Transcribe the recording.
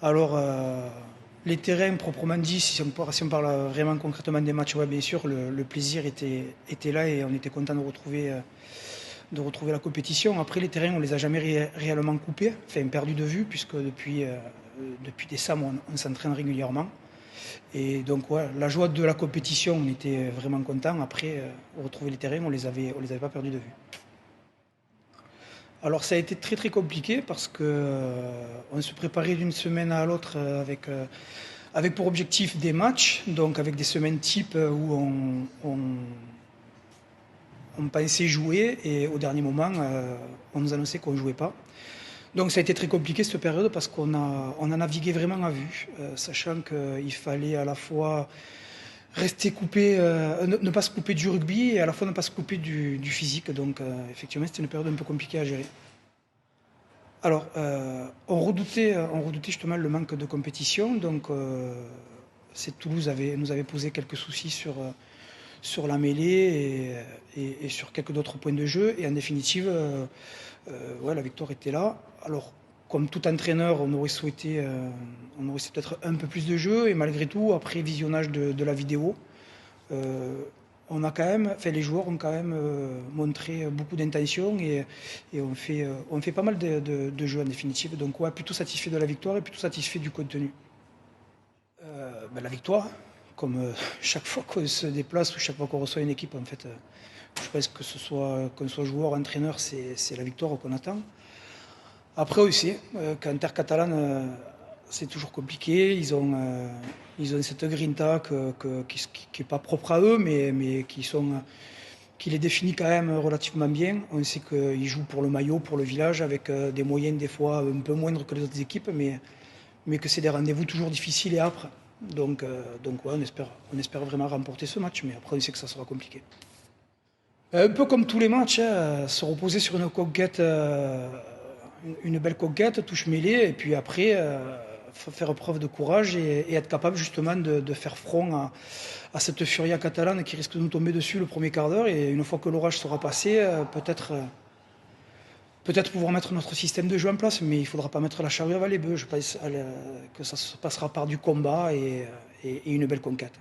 Alors, les terrains proprement dit, si on parle vraiment concrètement des matchs, ouais, bien sûr, le plaisir était là et on était content de retrouver la compétition. Après, les terrains, on les a jamais réellement coupés, enfin perdus de vue, puisque depuis décembre, on s'entraîne régulièrement. Et donc, ouais, la joie de la compétition, on était vraiment content. Après, retrouver les terrains, on les avait pas perdus de vue. Alors ça a été très très compliqué parce que on se préparait d'une semaine à l'autre avec pour objectif des matchs, donc avec des semaines type où on pensait jouer et au dernier moment on nous annonçait qu'on ne jouait pas. Donc ça a été très compliqué cette période parce qu'on a navigué vraiment à vue, sachant qu'il fallait à la fois rester coupé, ne pas se couper du rugby et à la fois ne pas se couper du physique. Donc effectivement c'était une période un peu compliquée à gérer. Alors, on redoutait justement le manque de compétition. Donc, Toulouse nous avait posé quelques soucis sur la mêlée et sur quelques autres points de jeu. Et en définitive, ouais, la victoire était là. Alors, comme tout entraîneur, on aurait souhaité peut-être un peu plus de jeu. Et malgré tout, après visionnage de la vidéo, euh, enfin, les joueurs ont quand même montré beaucoup d'intention et on fait pas mal de jeux en définitive. Donc ouais, plutôt satisfait de la victoire et plutôt satisfait du contenu. Ben, la victoire, comme chaque fois qu'on se déplace ou chaque fois qu'on reçoit une équipe, en fait, je pense que qu'on soit joueur, entraîneur, c'est la victoire qu'on attend. Après aussi, qu'Inter Catalane, c'est toujours compliqué. Ils ont cette grinta qui est pas propre à eux, mais qui les définit quand même relativement bien. On sait qu'ils jouent pour le maillot, pour le village, avec des moyens des fois un peu moindres que les autres équipes, mais que c'est des rendez-vous toujours difficiles et âpres. Donc ouais, on espère vraiment remporter ce match, mais après on sait que ça sera compliqué. Un peu comme tous les matchs, hein, se reposer sur une conquête, une belle conquête, touche mêlée, et puis après faire preuve de courage et être capable justement de faire front à cette furia catalane qui risque de nous tomber dessus le premier quart d'heure. Et une fois que l'orage sera passé, peut-être pouvoir mettre notre système de jeu en place, mais il ne faudra pas mettre la charrue avant les bœufs. Je pense que ça se passera par du combat et une belle conquête.